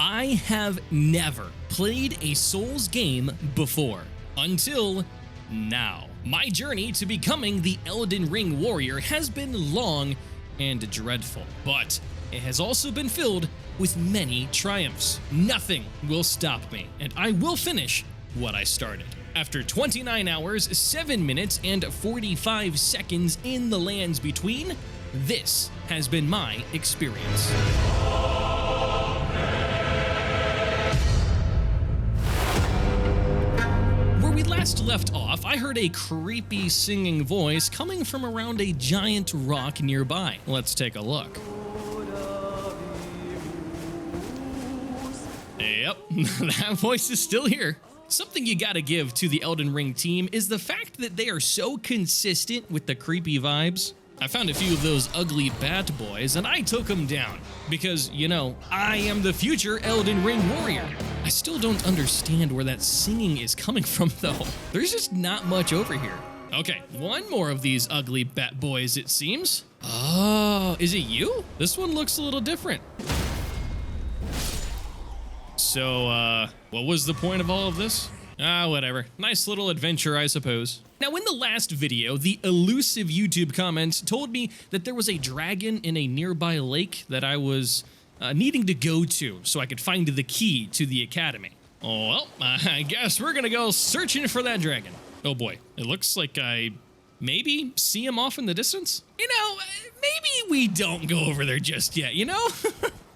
I have never played a Souls game before, until now. My journey to becoming the Elden Ring warrior has been long and dreadful, but it has also been filled with many triumphs. Nothing will stop me, and I will finish what I started. After 29 hours, 7 minutes, and 45 seconds in the lands between, this has been my experience. Where we last left off, I heard a creepy singing voice coming from around a giant rock nearby. Let's take a look. Yep, that voice is still here. Something you gotta give to the Elden Ring team is the fact that they are so consistent with the creepy vibes. I found a few of those ugly bat boys and I took them down because, you know, I am the future Elden Ring warrior. I still don't understand where that singing is coming from though. There's just not much over here. Okay, one more of these ugly bat boys it seems. Oh, is it you? This one looks a little different. So, what was the point of all of this? Whatever. Nice little adventure, I suppose. Now, in the last video, the elusive YouTube comments told me that there was a dragon in a nearby lake that I was needing to go to so I could find the key to the academy. Oh, well, I guess we're gonna go searching for that dragon. Oh boy, it looks like I maybe see him off in the distance. You know, maybe we don't go over there just yet, you know?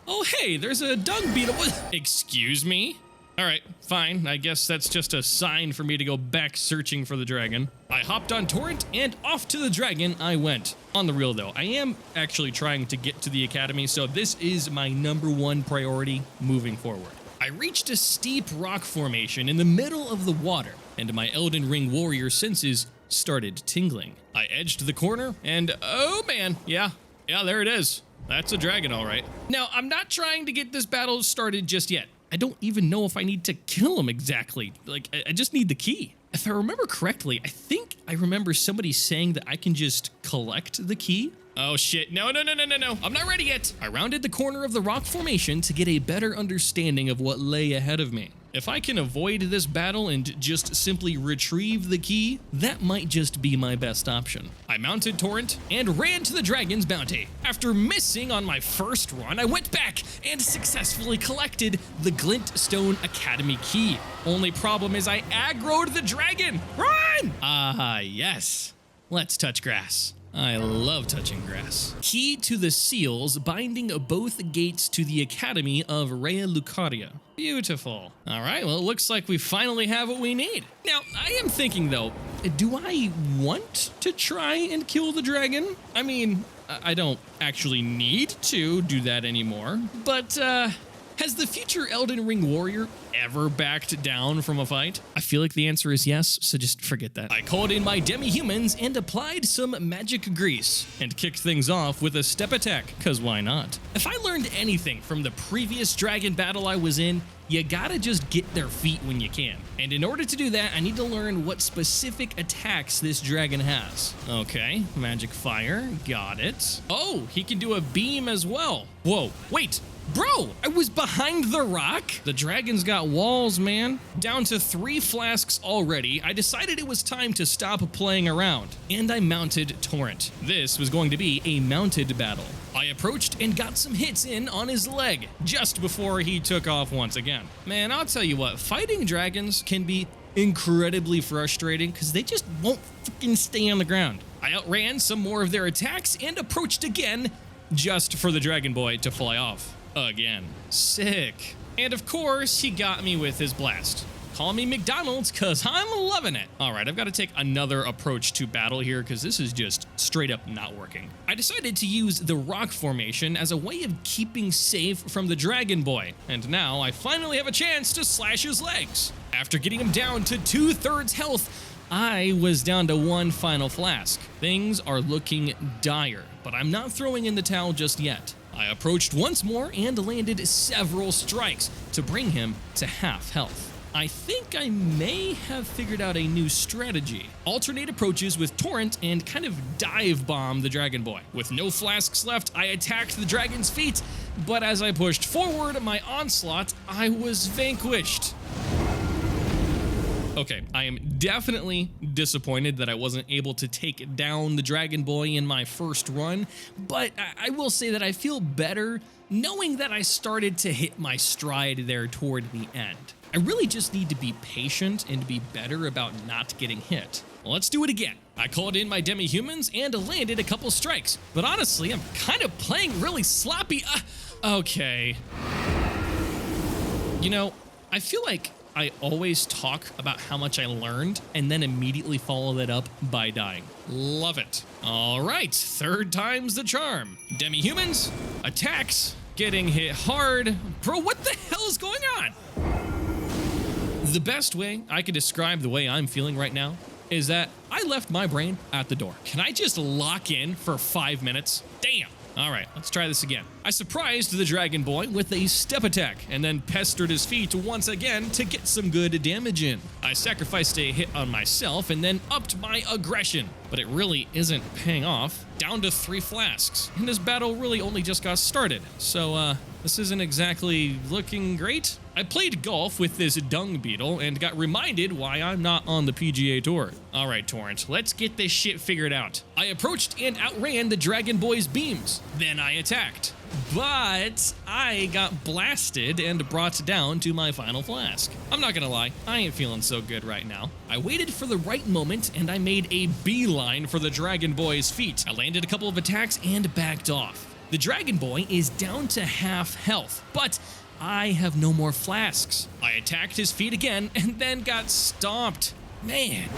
Oh, hey, there's a dung beetle. Excuse me? All right, fine. I guess that's just a sign for me to go back searching for the dragon. I hopped on Torrent and off to the dragon I went. On the real though, I am actually trying to get to the academy, so this is my #1 priority moving forward. I reached a steep rock formation in the middle of the water, and my Elden Ring warrior senses started tingling. I edged the corner, and oh man, yeah, there it is. That's a dragon, all right. Now, I'm not trying to get this battle started just yet. I don't even know if I need to kill him exactly. Like, I just need the key. If I remember correctly, I think I remember somebody saying that I can just collect the key. Oh shit, no, I'm not ready yet. I rounded the corner of the rock formation to get a better understanding of what lay ahead of me. If I can avoid this battle and just simply retrieve the key, that might just be my best option. I mounted Torrent and ran to the dragon's bounty. After missing on my first run, I went back and successfully collected the Glintstone Academy key. Only problem is I aggroed the dragon. Run! Yes. Let's touch grass. I love touching grass. Key to the seals binding both gates to the Academy of Rea Lucaria. Beautiful. All right, well, it looks like we finally have what we need. Now, I am thinking though, do I want to try and kill the dragon? I mean, I don't actually need to do that anymore, but has the future Elden Ring warrior ever backed down from a fight? I feel like the answer is yes, so just forget that. I called in my demi-humans and applied some magic grease and kicked things off with a step attack, cause why not? If I learned anything from the previous dragon battle I was in, you gotta just get their feet when you can. And in order to do that, I need to learn what specific attacks this dragon has. Okay, magic fire, got it. Oh, he can do a beam as well. Whoa, wait. Bro, I was behind the rock. The dragon's got walls, man. Down to 3 flasks already, I decided it was time to stop playing around, and I mounted Torrent. This was going to be a mounted battle. I approached and got some hits in on his leg just before he took off once again. Man, I'll tell you what, fighting dragons can be incredibly frustrating because they just won't freaking stay on the ground. I outran some more of their attacks and approached again just for the dragon boy to fly off. Again. Sick. And of course, he got me with his blast. Call me McDonald's, cause I'm loving it. All right, I've got to take another approach to battle here because this is just straight up not working. I decided to use the rock formation as a way of keeping safe from the dragon boy. And now I finally have a chance to slash his legs. After getting him down to 2/3 health, I was down to 1 final flask. Things are looking dire, but I'm not throwing in the towel just yet. I approached once more and landed several strikes to bring him to half health. I think I may have figured out a new strategy. Alternate approaches with Torrent and kind of dive bomb the Dragon Boy. With no flasks left, I attacked the dragon's feet, but as I pushed forward my onslaught, I was vanquished. Okay, I am definitely disappointed that I wasn't able to take down the Dragon Boy in my first run, but I will say that I feel better knowing that I started to hit my stride there toward the end. I really just need to be patient and be better about not getting hit. Well, let's do it again. I called in my demi-humans and landed a couple strikes, but honestly, I'm kind of playing really sloppy. Okay. You know, I feel like I always talk about how much I learned and then immediately follow that up by dying. Love it. All right, third time's the charm. Demi-humans, attacks, getting hit hard. Bro, what the hell is going on? The best way I could describe the way I'm feeling right now is that I left my brain at the door. Can I just lock in for 5 minutes? Damn. All right, let's try this again. I surprised the Dragon Boy with a step attack and then pestered his feet once again to get some good damage in. I sacrificed a hit on myself and then upped my aggression, but it really isn't paying off. Down to 3 flasks, and this battle really only just got started, so this isn't exactly looking great. I played golf with this dung beetle and got reminded why I'm not on the PGA Tour. All right, Torrent, let's get this shit figured out. I approached and outran the Dragon Boy's beams. Then I attacked, but I got blasted and brought down to my final flask. I'm not gonna lie, I ain't feeling so good right now. I waited for the right moment and I made a beeline for the Dragon Boy's feet. I landed a couple of attacks and backed off. The Dragon Boy is down to half health, but I have no more flasks. I attacked his feet again and then got stomped. Man.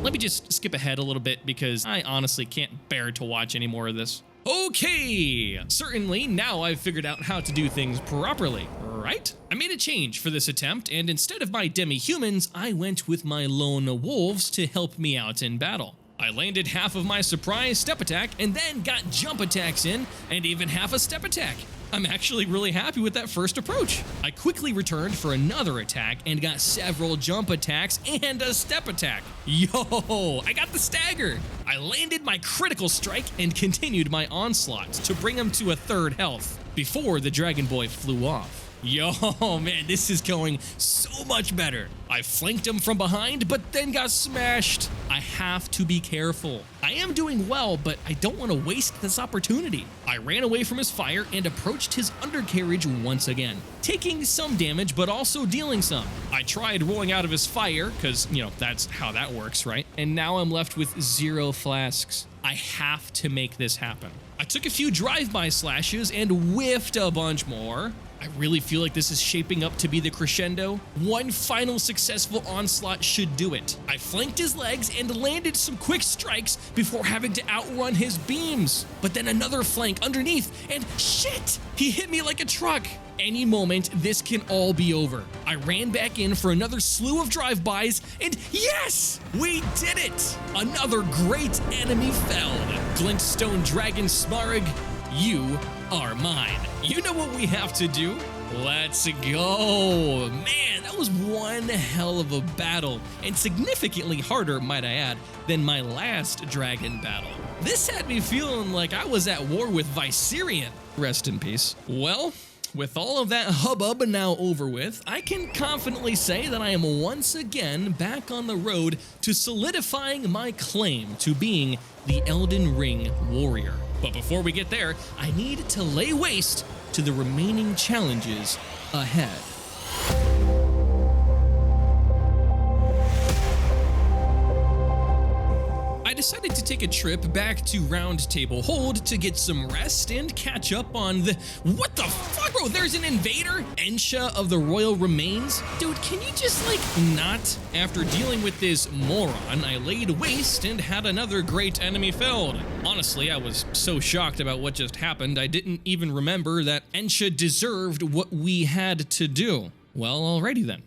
Let me just skip ahead a little bit because I honestly can't bear to watch any more of this. Okay, certainly now I've figured out how to do things properly, right? I made a change for this attempt, and instead of my demi-humans, I went with my lone wolves to help me out in battle. I landed half of my surprise step attack and then got jump attacks in and even half a step attack. I'm actually really happy with that first approach. I quickly returned for another attack and got several jump attacks and a step attack. Yo, I got the stagger. I landed my critical strike and continued my onslaught to bring him to a 3rd health before the Dragon Boy flew off. Yo, man, this is going so much better. I flanked him from behind, but then got smashed. I have to be careful. I am doing well, but I don't want to waste this opportunity. I ran away from his fire and approached his undercarriage once again, taking some damage, but also dealing some. I tried rolling out of his fire, because, you know, that's how that works, right? And now I'm left with 0 flasks. I have to make this happen. I took a few drive-by slashes and whiffed a bunch more. I really feel like this is shaping up to be the crescendo. One final successful onslaught should do it. I flanked his legs and landed some quick strikes before having to outrun his beams. But then another flank underneath, and shit! He hit me like a truck. Any moment, this can all be over. I ran back in for another slew of drive-bys, and yes! We did it! Another great enemy felled. Glintstone Dragon Smaragd, you are mine. You know what we have to do? Let's go. Man, that was one hell of a battle, and significantly harder, might I add, than my last dragon battle. This had me feeling like I was at war with Viserion. Rest in peace. Well, with all of that hubbub now over with, I can confidently say that I am once again back on the road to solidifying my claim to being the Elden Ring warrior. But before we get there, I need to lay waste to the remaining challenges ahead. I decided to take a trip back to Round Table Hold to get some rest and catch up on the— what the fuck, bro? There's an invader? Ensha of the Royal Remains? Dude, can you just, like, not? After dealing with this moron, I laid waste and had another great enemy felled. Honestly, I was so shocked about what just happened, I didn't even remember that Ensha deserved what we had to do. Well, alrighty then.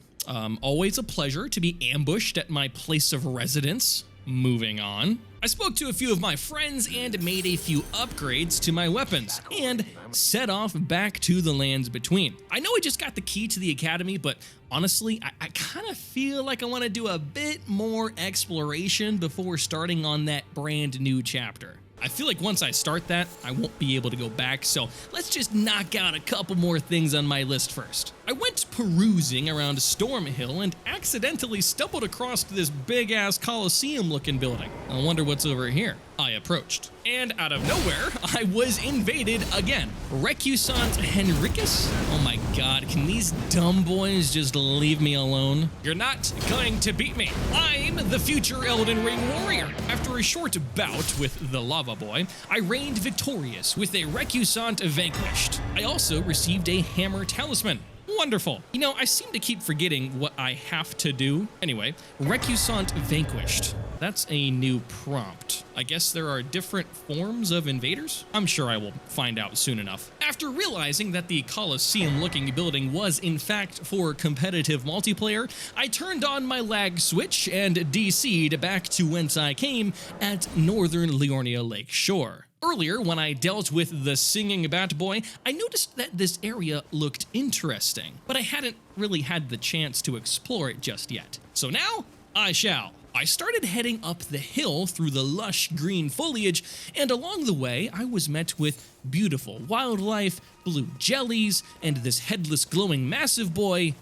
Always a pleasure to be ambushed at my place of residence. Moving on. I spoke to a few of my friends and made a few upgrades to my weapons, and set off back to the lands between. I know I just got the key to the academy, but honestly, I kind of feel like I want to do a bit more exploration before starting on that brand new chapter. I feel like once I start that, I won't be able to go back, so let's just knock out a couple more things on my list first. I went perusing around Storm Hill and accidentally stumbled across this big-ass Colosseum-looking building. I wonder what's over here. I approached, and out of nowhere, I was invaded again. Recusant Henricus? Oh my god, can these dumb boys just leave me alone? You're not going to beat me. I'm the future Elden Ring warrior. After a short bout with the lava boy, I reigned victorious with a Recusant vanquished. I also received a hammer talisman. Wonderful. You know, I seem to keep forgetting what I have to do. Anyway, Recusant vanquished. That's a new prompt. I guess there are different forms of invaders? I'm sure I will find out soon enough. After realizing that the Colosseum-looking building was in fact for competitive multiplayer, I turned on my lag switch and DC'd back to whence I came at Northern Liurnia Lake Shore. Earlier, when I dealt with the singing bat boy, I noticed that this area looked interesting, but I hadn't really had the chance to explore it just yet. So now, I shall. I started heading up the hill through the lush green foliage, and along the way, I was met with beautiful wildlife, blue jellies, and this headless glowing massive boy.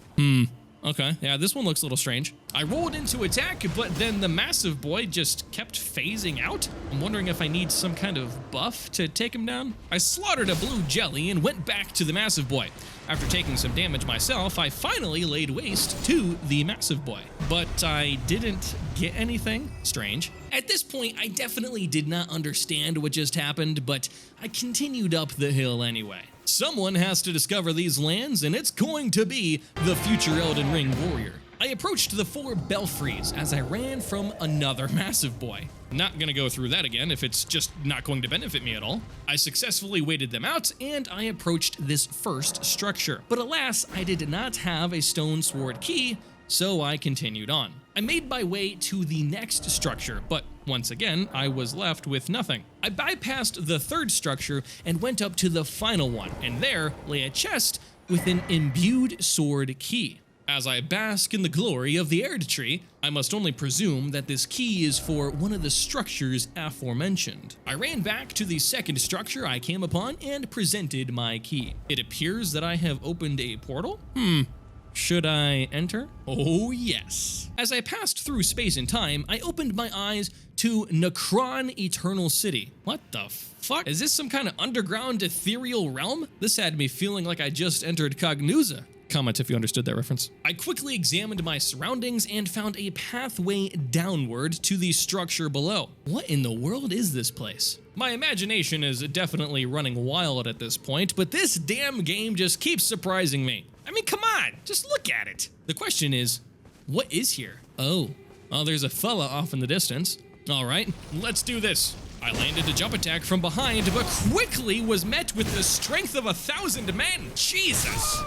Okay, yeah, this one looks a little strange. I rolled into attack, but then the massive boy just kept phasing out. I'm wondering if I need some kind of buff to take him down. I slaughtered a blue jelly and went back to the massive boy. After taking some damage myself, I finally laid waste to the massive boy. But I didn't get anything. Strange. At this point, I definitely did not understand what just happened, but I continued up the hill anyway. Someone has to discover these lands, and it's going to be the future Elden Ring warrior. I approached the 4 belfries as I ran from another massive boy. Not gonna go through that again if it's just not going to benefit me at all. I successfully waited them out, and I approached this first structure. But alas, I did not have a stone sword key, so I continued on. I made my way to the next structure, but once again, I was left with nothing. I bypassed the 3rd structure and went up to the final one, and there lay a chest with an imbued sword key. As I bask in the glory of the Erd tree, I must only presume that this key is for one of the structures aforementioned. I ran back to the 2nd structure I came upon and presented my key. It appears that I have opened a portal? Should I enter? Oh yes. As I passed through space and time, I opened my eyes to Necron Eternal City. What the fuck? Is this some kind of underground ethereal realm? This had me feeling like I just entered Cognusa. Comment if you understood that reference. I quickly examined my surroundings and found a pathway downward to the structure below. What in the world is this place? My imagination is definitely running wild at this point, but this damn game just keeps surprising me. I mean, come on, just look at it. The question is, what is here? Oh, there's a fella off in the distance. All right, let's do this. I landed a jump attack from behind, but quickly was met with the strength of 1,000 men. Jesus.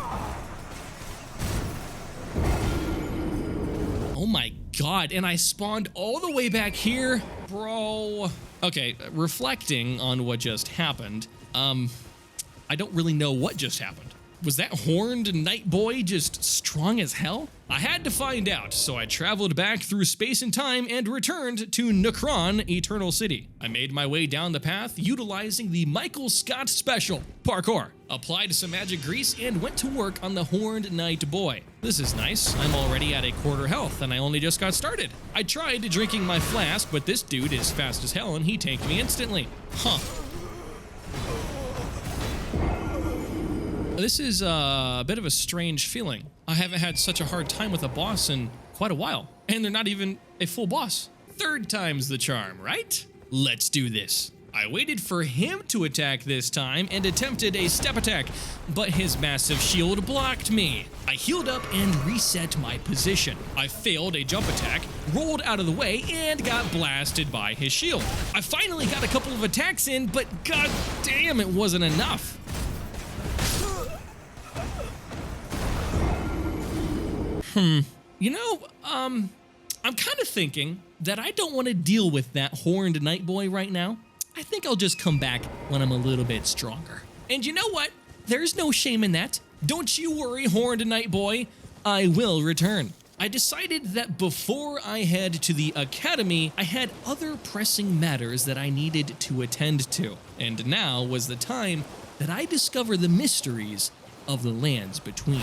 Oh my god, and I spawned all the way back here? Bro. Okay, reflecting on what just happened, I don't really know what just happened. Was that horned night boy just strong as hell? I had to find out, so I traveled back through space and time and returned to Necron Eternal City. I made my way down the path utilizing the Michael Scott special, parkour, applied some magic grease, and went to work on the horned night boy. This is nice. I'm already at a quarter health, and I only just got started. I tried drinking my flask, but this dude is fast as hell, and he tanked me instantly. Huh. This is a bit of a strange feeling. I haven't had such a hard time with a boss in quite a while, and they're not even a full boss. 3rd time's the charm, right? Let's do this. I waited for him to attack this time and attempted a step attack, but his massive shield blocked me. I healed up and reset my position. I failed a jump attack, rolled out of the way, and got blasted by his shield. I finally got a couple of attacks in, but god damn, it wasn't enough. You know, I'm kind of thinking that I don't want to deal with that horned night boy right now. I think I'll just come back when I'm a little bit stronger. And you know what? There's no shame in that. Don't you worry, horned night boy. I will return. I decided that before I head to the academy, I had other pressing matters that I needed to attend to. And now was the time that I discover the mysteries of the lands between.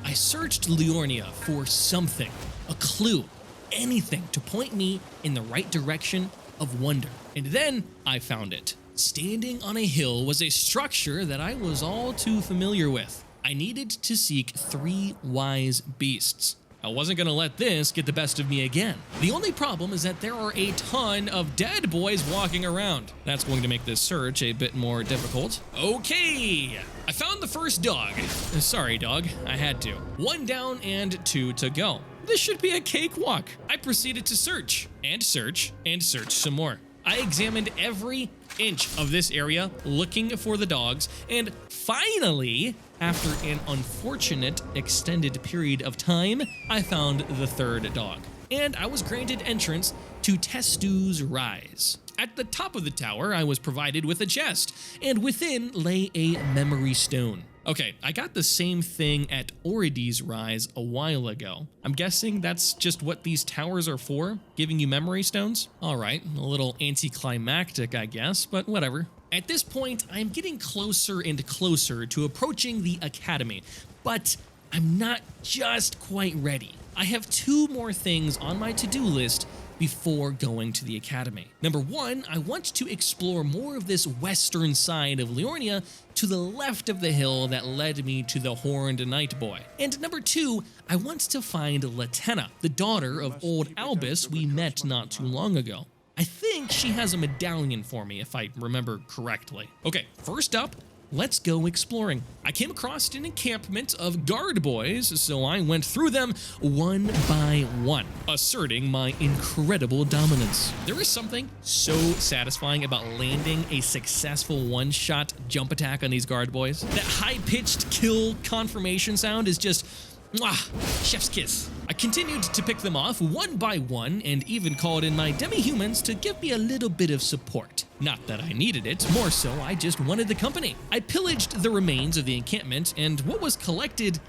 I searched Liornia for something, a clue, anything to point me in the right direction of wonder. And then I found it. Standing on a hill was a structure that I was all too familiar with. I needed to seek 3 wise beasts. I wasn't gonna let this get the best of me again. The only problem is that there are a ton of dead boys walking around. That's going to make this search a bit more difficult. Okay, I found the first dog. Sorry, dog, I had to. 1 down and 2 to go. This should be a cakewalk. I proceeded to search and search and search some more. I examined every inch of this area looking for the dogs, and finally, after an unfortunate extended period of time, I found the 3rd dog. And I was granted entrance to Testu's Rise. At the top of the tower, I was provided with a chest, and within lay a memory stone. Okay, I got the same thing at Oridi's Rise a while ago. I'm guessing that's just what these towers are for, giving you memory stones? All right, a little anticlimactic, I guess, but whatever. At this point, I'm getting closer and closer to approaching the academy, but I'm not just quite ready. I have 2 more things on my to-do list before going to the academy. Number 1, I want to explore more of this western side of Liornia to the left of the hill that led me to the Horned Night Boy. And number 2, I want to find Latenna, the daughter of old Albus we met not too long ago. I think she has a medallion for me, if I remember correctly. Okay, first up, let's go exploring. I came across an encampment of guard boys, so I went through them one by one, asserting my incredible dominance. There is something so satisfying about landing a successful one-shot jump attack on these guard boys. That high-pitched kill confirmation sound is just, mwah, chef's kiss. I continued to pick them off one by one and even called in my demi-humans to give me a little bit of support. Not that I needed it, more so I just wanted the company. I pillaged the remains of the encampment, and what was collected,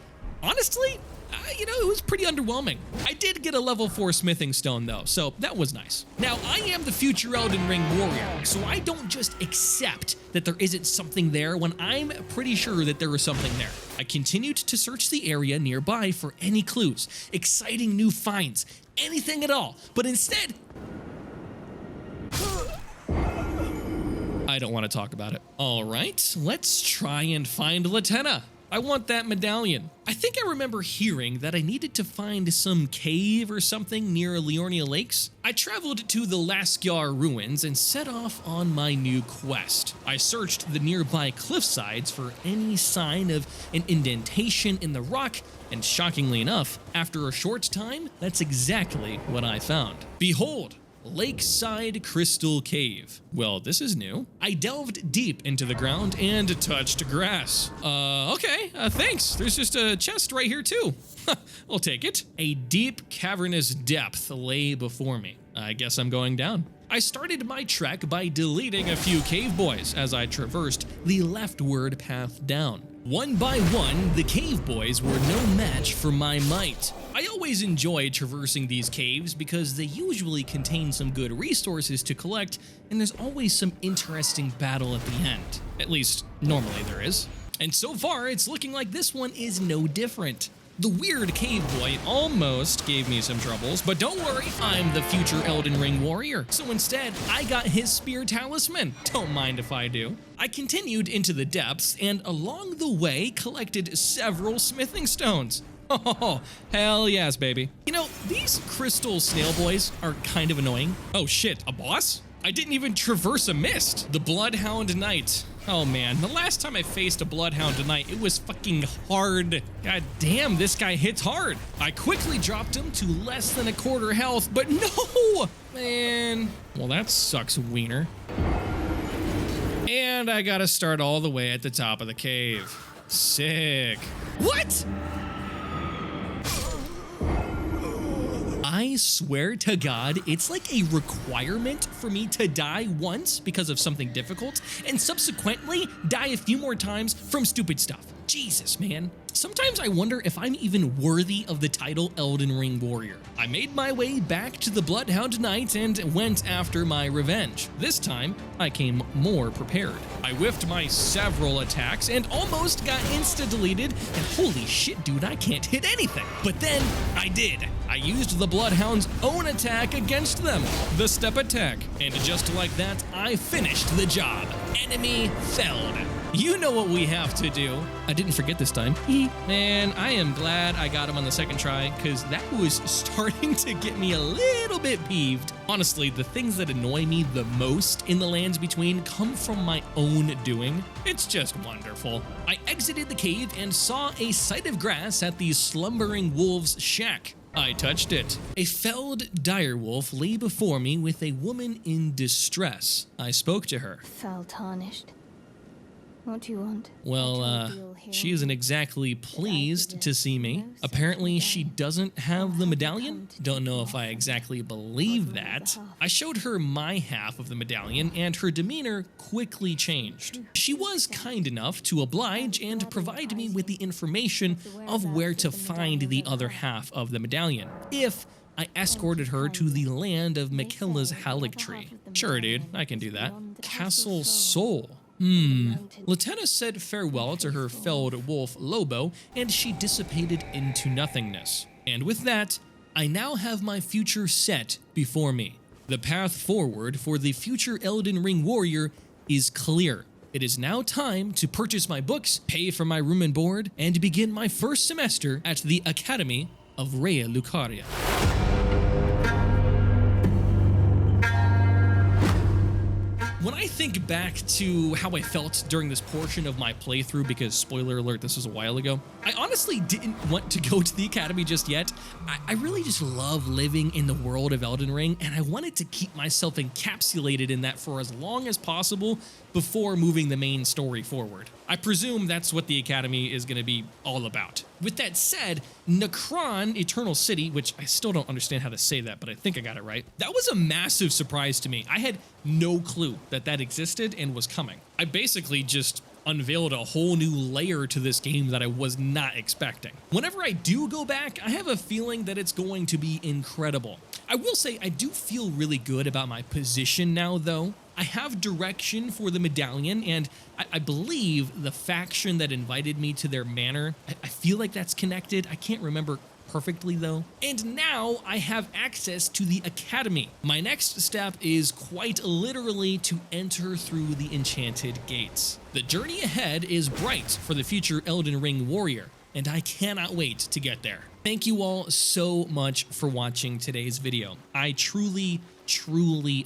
honestly, it was pretty underwhelming. I did get a level 4 smithing stone though, so that was nice. Now, I am the future Elden Ring warrior, so I don't just accept that there isn't something there when I'm pretty sure that there is something there. I continued to search the area nearby for any clues, exciting new finds, anything at all, but instead, I don't want to talk about it. All right, let's try and find Latenna. I want that medallion. I think I remember hearing that I needed to find some cave or something near Liornia Lakes. I traveled to the Laskyar ruins and set off on my new quest. I searched the nearby cliffsides for any sign of an indentation in the rock, and shockingly enough, after a short time, that's exactly what I found. Behold, Lakeside Crystal Cave. Well, this is new. I delved deep into the ground and touched grass. Okay, thanks. There's just a chest right here too. I'll take it. A deep, cavernous depth lay before me. I guess I'm going down. I started my trek by deleting a few cave boys as I traversed the leftward path down. One by one, the cave boys were no match for my might. I always enjoy traversing these caves because they usually contain some good resources to collect, and there's always some interesting battle at the end. At least, normally there is. And so far, it's looking like this one is no different. The weird cave boy almost gave me some troubles, but don't worry, I'm the future Elden Ring warrior. So instead, I got his spear talisman. Don't mind if I do. I continued into the depths and along the way collected several smithing stones. Oh, hell yes, baby. You know, these crystal snail boys are kind of annoying. Oh shit, a boss? I didn't even traverse a mist. The Bloodhound Knight. Oh man, the last time I faced a Bloodhound Knight, it was fucking hard. God damn, this guy hits hard. I quickly dropped him to less than a quarter health, but no! Man, well that sucks, wiener. And I gotta start all the way at the top of the cave. Sick. What? I swear to God, it's like a requirement for me to die once because of something difficult, and subsequently die a few more times from stupid stuff. Jesus, man. Sometimes I wonder if I'm even worthy of the title Elden Ring Warrior. I made my way back to the Bloodhound Knight and went after my revenge. This time, I came more prepared. I whiffed my several attacks and almost got insta-deleted, and holy shit, dude, I can't hit anything. But then, I did. I used the Bloodhound's own attack against them, the step attack, and just like that, I finished the job. Enemy felled. You know what we have to do. I didn't forget this time. Man, I am glad I got him on the second try, because that was starting to get me a little bit peeved. Honestly, the things that annoy me the most in the lands between come from my own doing. It's just wonderful. I exited the cave and saw a sight of grass at the slumbering wolf's shack. I touched it. A felled direwolf lay before me with a woman in distress. I spoke to her. Fell tarnished. What do you want? Well, she isn't exactly pleased to see me. Apparently, she doesn't have the medallion. Don't know if I exactly believe that. I showed her my half of the medallion, and her demeanor quickly changed. She was kind enough to oblige and provide me with the information of where to find the other half of the medallion, if I escorted her to the land of Mikilla's Haligtree. Sure, dude, I can do that. Castle Soul. Latenna said farewell to her felled wolf Lobo, and she dissipated into nothingness. And with that, I now have my future set before me. The path forward for the future Elden Ring Warrior is clear. It is now time to purchase my books, pay for my room and board, and begin my first semester at the Academy of Rhea Lucaria. When I think back to how I felt during this portion of my playthrough, because spoiler alert, this was a while ago, I honestly didn't want to go to the Academy just yet. I really just love living in the world of Elden Ring, and I wanted to keep myself encapsulated in that for as long as possible before moving the main story forward. I presume that's what the Academy is going to be all about. With that said, Necron Eternal City, which I still don't understand how to say that, but I think I got it right, that was a massive surprise to me. I had no clue that that existed and was coming. I basically just unveiled a whole new layer to this game that I was not expecting. Whenever I do go back, I have a feeling that it's going to be incredible. I will say I do feel really good about my position now, though. I have direction for the medallion, and I believe the faction that invited me to their manor, I feel like that's connected. I can't remember perfectly though. And now I have access to the Academy. My next step is quite literally to enter through the enchanted gates. The journey ahead is bright for the future Elden Ring Warrior, and I cannot wait to get there. Thank you all so much for watching today's video. I truly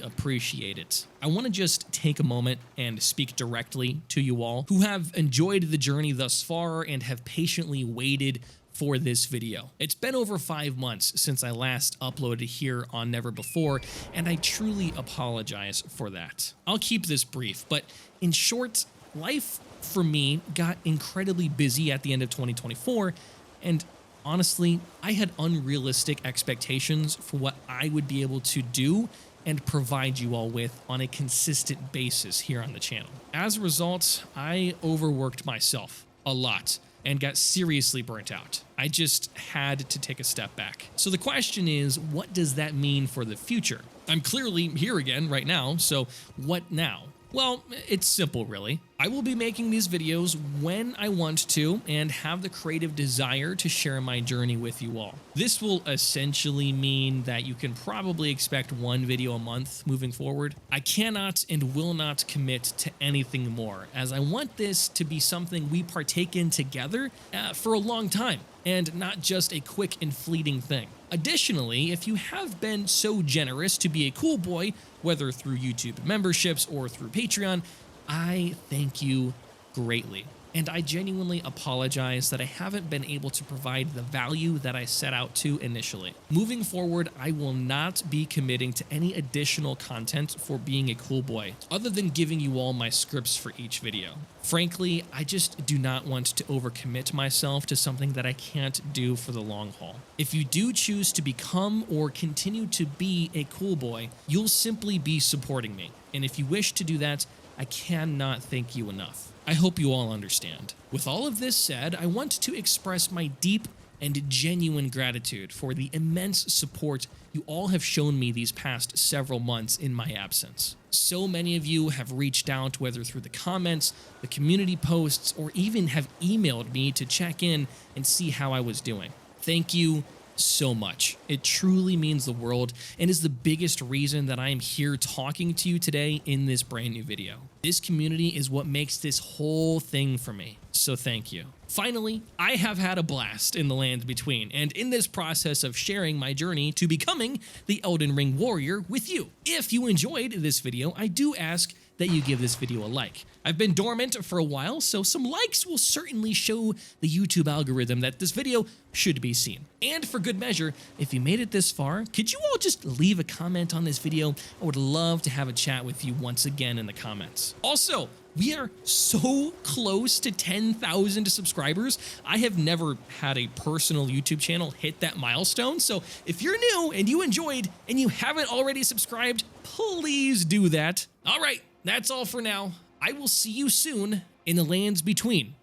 appreciate it. I want to just take a moment and speak directly to you all who have enjoyed the journey thus far and have patiently waited for this video. It's been over 5 months since I last uploaded here on Never Before, and I truly apologize for that. I'll keep this brief, but in short, life for me got incredibly busy at the end of 2024, and honestly, I had unrealistic expectations for what I would be able to do and provide you all with on a consistent basis here on the channel. As a result, I overworked myself a lot and got seriously burnt out. I just had to take a step back. So the question is, what does that mean for the future? I'm clearly here again right now, so what now? Well, it's simple really. I will be making these videos when I want to and have the creative desire to share my journey with you all. This will essentially mean that you can probably expect one video a month moving forward. I cannot and will not commit to anything more, as I want this to be something we partake in together for a long time, and not just a quick and fleeting thing. Additionally, if you have been so generous to be a cool boy, whether through YouTube memberships or through Patreon, I thank you greatly. and I genuinely apologize that I haven't been able to provide the value that I set out to initially. Moving forward, I will not be committing to any additional content for being a cool boy, other than giving you all my scripts for each video. Frankly, I just do not want to overcommit myself to something that I can't do for the long haul. If you do choose to become or continue to be a cool boy, you'll simply be supporting me. And if you wish to do that, I cannot thank you enough. I hope you all understand. With all of this said, I want to express my deep and genuine gratitude for the immense support you all have shown me these past several months in my absence. So many of you have reached out, whether through the comments, the community posts, or even have emailed me to check in and see how I was doing. Thank you so much. It truly means the world and is the biggest reason that I am here talking to you today in this brand new video. This community is what makes this whole thing for me, so thank you. Finally, I have had a blast in the lands between, and in this process of sharing my journey to becoming the Elden Ring warrior with you. If you enjoyed this video, I do ask that you give this video a like. I've been dormant for a while, so some likes will certainly show the YouTube algorithm that this video should be seen. And for good measure, if you made it this far, could you all just leave a comment on this video? I would love to have a chat with you once again in the comments. Also, we are so close to 10,000 subscribers. I have never had a personal YouTube channel hit that milestone, so if you're new and you enjoyed and you haven't already subscribed, please do that. All right, that's all for now. I will see you soon in the lands between.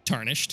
Tarnished.